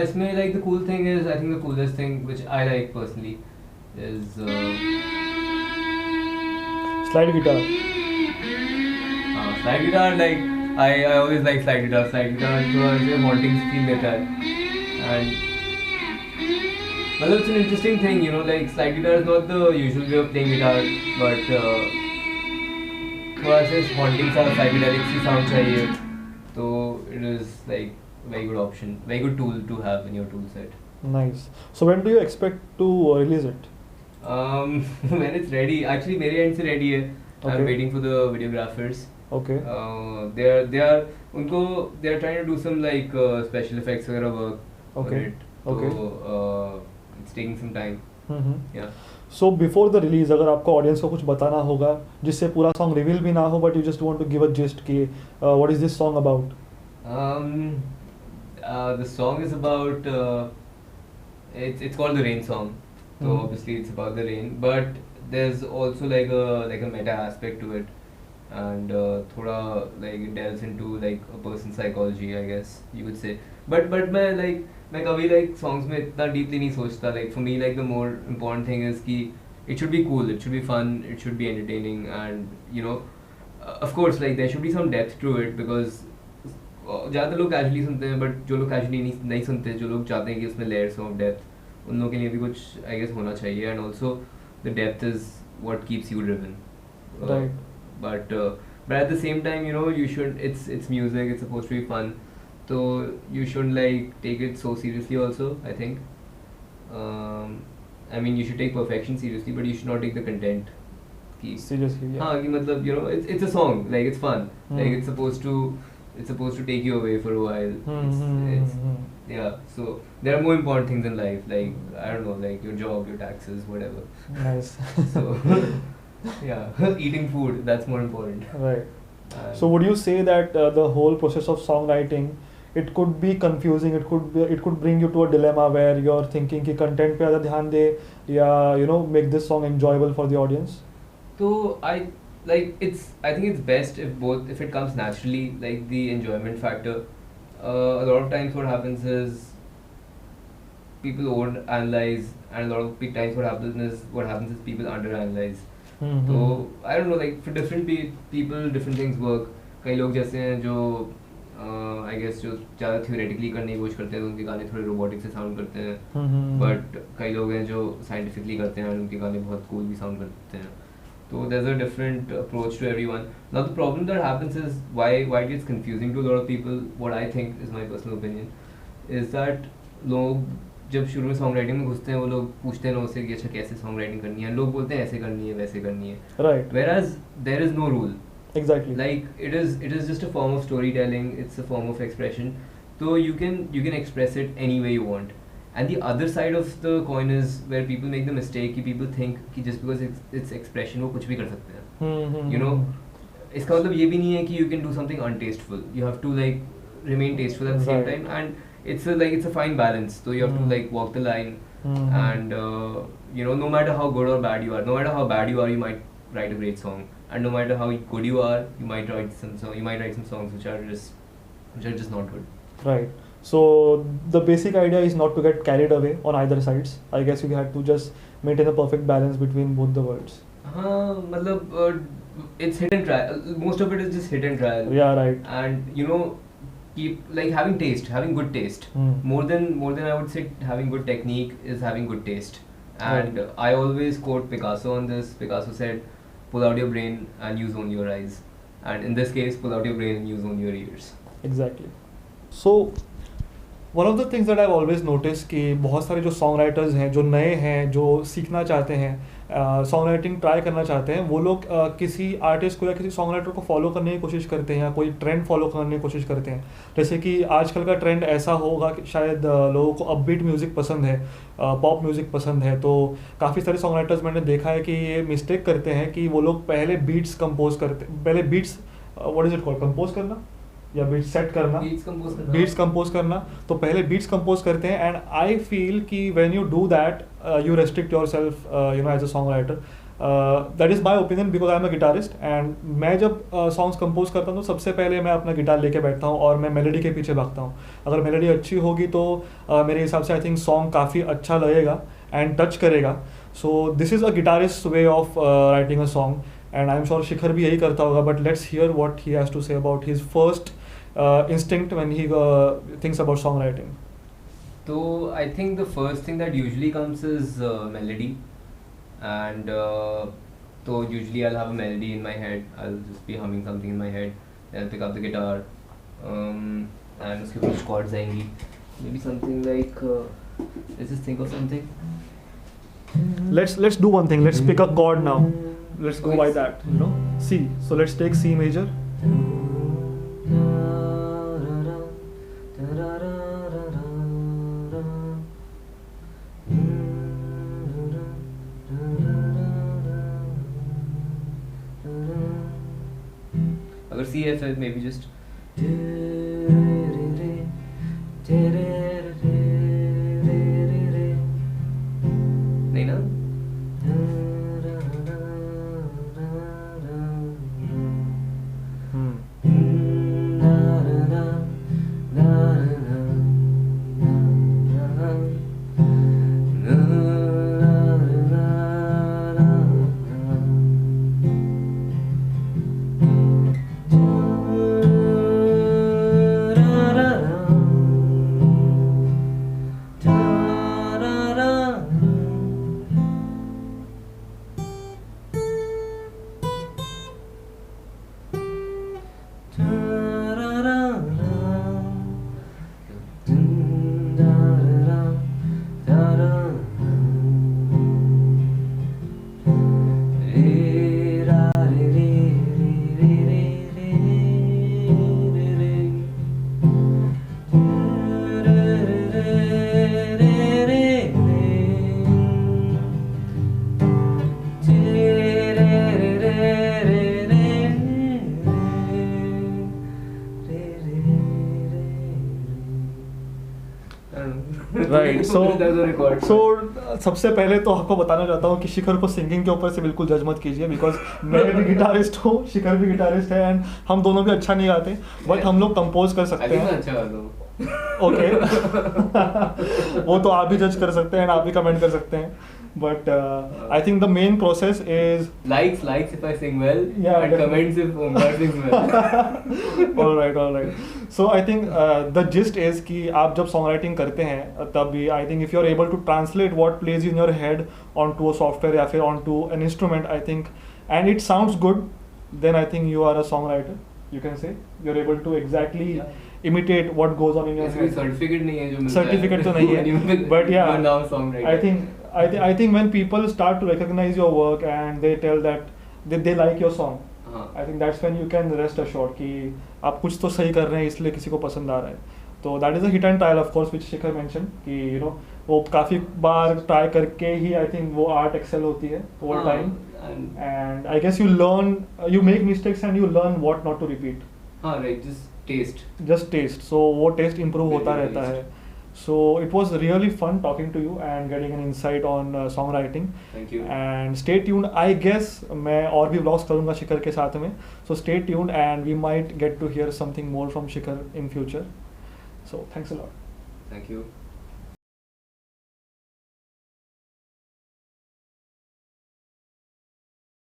इसमें like the cool thing is, I think the coolest thing which I like personally is Slide guitar. slide guitar. Like I always like slide guitar. Slide guitar थोड़ा ऐसे haunting feel देता है, and मतलब it's an interesting thing, you know. Like slide guitar is not the usual way of playing guitar, but थोड़ा ऐसे haunting सा psychedelic सी sound चाहिए, तो it is like very good option, very good tool to have in your tool set. Nice. So when do you expect to release it? When it's ready, actually मेरे end से ready है. Okay. I'm waiting for the videographers. Okay. They are उनको they are trying to do some like special effects वगैरह work Okay. on it. Okay. So it's taking some time. Yeah. So before the release, अगर आपको audience को कुछ बताना होगा जिससे पूरा song reveal भी ना हो, but you just want to give a gist कि what is this song about? The song is about it's called the rain song. So obviously it's about the rain, but there's also like a meta aspect to it, and thoda like it delves into like a person's psychology, I guess you could say. But मैं कभी like songs में इतना deeply नहीं सोचता. Like for me, like the more important thing is कि it should be cool, it should be fun, it should be entertaining, and you know, of course like there should be some depth to it, because ज़्यादा लोग casually सुनते हैं, but जो लोग casually नहीं सुनते, जो लोग चाहते हैं कि उसमें layers of depth, उन लोगों के लिए भी कुछ I guess होना चाहिए, and also the depth is what keeps you driven. Right. But at the same time, you know, you should. It's music. It's supposed to be fun, so you shouldn't like take it so seriously. Also, I think. I mean, you should take perfection seriously, but you should not take the content. Seriously, yeah. हाँ कि मतलब you know it's a song, like it's fun, like it's supposed to take you away for a while. It's yeah. So there are more important things in life, like I don't know, like your job, your taxes, whatever. Nice. So yeah, eating food, that's more important. Right. So would you say that the whole process of songwriting, it could be confusing, it could bring you to a dilemma where you're thinking कि content पे ज़्यादा ध्यान दे या you know make this song enjoyable for the audience? So I think it's best if it comes naturally, like the enjoyment factor. A lot of times what happens is people overanalyze, and a lot of times what happens is people underanalyze. So I don't know, like for different people different things work. कई लोग जैसे हैं जो I guess जो ज़्यादा theoretically करने की कोशिश करते हैं, तो उनके गाने थोड़े robotic से sound करते हैं. But कई लोग हैं जो scientifically करते हैं, और उनके गाने बहुत cool भी sound करते हैं. So there's a different approach to everyone. Now the problem that happens is why it gets confusing to a lot of people. What I think is my personal opinion is that लोग जब शुरू में song writing में घुसते हैं, वो लोग पूछते हैं लोगों से कि अच्छा कैसे song writing करनी है, लोग बोलते हैं ऐसे करनी है वैसे करनी है. Right. Whereas there is no rule. Exactly. Like it is just a form of storytelling. It's a form of expression. So you can express it any way you want. And the other side of the coin is where people make the mistake कि people think कि just because it's expression वो कुछ भी कर सकते हैं. You know, इसका मतलब ये भी नहीं है कि you can do something untasteful. You have to like remain tasteful at the same time, and it's a fine balance. So you have to like walk the line, and you know, no matter how good or bad you are, no matter how bad you are, you might write a great song, and no matter how good you are, you might write some songs which are just not good. Right. So the basic idea is not to get carried away on either sides. I guess you have to just maintain a perfect balance between both the worlds. हाँ मतलब it's hit and trial. Most of it is just hit and trial. Yeah, right. And you know, keep like having good taste. More than I would say having good technique is having good taste. And I always quote Picasso on this. Picasso said, "Pull out your brain and use only your eyes." And in this case, pull out your brain and use only your ears. Exactly. So one of the things that I've always noticed कि बहुत सारे जो song writers हैं जो नए हैं जो सीखना चाहते हैं सॉन्ग राइटिंग ट्राई करना चाहते हैं वो लोग किसी आर्टिस्ट को या किसी सॉन्ग राइटर को फॉलो करने की कोशिश करते हैं या कोई ट्रेंड फॉलो करने की कोशिश करते हैं. जैसे कि आजकल का ट्रेंड ऐसा होगा कि शायद लोगों को अपबीट म्यूज़िक पसंद है, पॉप म्यूज़िक पसंद है, तो काफ़ी सारे सॉन्ग राइटर्स मैंने देखा है कि ये मिस्टेक करते हैं कि वो लोग पहले बीट्स कंपोज करते, पहले beats what is it called, compose करना, या बीट्स सेट करना, बीट्स कंपोज करना, तो पहले बीट्स कंपोज करते हैं. एंड आई फील कि when you do that you restrict yourself as a song writer. That is my opinion because I am a guitarist. And मैं जब songs compose करता हूँ तो सबसे पहले मैं अपना गिटार लेके बैठता हूँ और मैं मेलोडी के पीछे भागता हूँ. अगर मेलोडी अच्छी होगी तो मेरे हिसाब से आई थिंक सॉन्ग काफ़ी अच्छा लगेगा एंड टच करेगा. So this is a guitarist way of writing a song. And I am sure Shikhar भी यही करता होगा. But let's hear what he has to say about his first instinct when he thinks about songwriting. So I think the first thing that usually comes is melody, and so usually I'll have a melody in my head. I'll just be humming something in my head. Then I'll pick up the guitar, and uske kuch chords आएंगी. Maybe something like let's just think of something. Let's do one thing. Let's pick a chord now. Let's go by that. C. So let's take C major. अगर C है फिर maybe just नहीं ना. Right. सो सबसे पहले तो आपको बताना चाहता हूँ कि शिखर को सिंगिंग के ऊपर से बिल्कुल जज मत कीजिए बिकॉज मैं भी गिटारिस्ट हूँ, शिखर भी गिटारिस्ट है एंड हम दोनों भी अच्छा नहीं गाते बट हम लोग कंपोज कर सकते हैं. ओके. वो तो आप भी जज कर सकते हैं, आप भी कमेंट कर सकते हैं. But I think the main process is likes if I sing well, yeah, and comments if Omkar sings well. all right. So I think the gist is कि आप जब songwriting करते हैं तब भी I think if you are able to translate what plays in your head onto a software या फिर onto an instrument, I think, and it sounds good, then I think you are a songwriter. You can say you're able to exactly imitate what goes on in your head. Certificate नहीं है जो मिलता है. Certificate तो नहीं है. But yeah, I think when people start to recognize your work and they tell that they like your song, I think that's when you can rest assured कि आप कुछ तो सही कर रहे हैं इसलिए किसी को पसंद आ रहा है. तो that is a hit and trial of course which Shikhar mentioned कि वो काफ़ी बार ट्राई करके ही I think वो आर्ट एक्सेल होती है over time. And I guess you make mistakes and you learn what not to repeat. हाँ right, just taste. So वो taste improve होता रहता है. So it was really fun talking to you and getting an insight on songwriting. Thank you. And stay tuned. I guess मैं और भी vlogs करूँगा शिखर के साथ में. So stay tuned and we might get to hear something more from Shikhar in future. So thanks a lot. Thank you.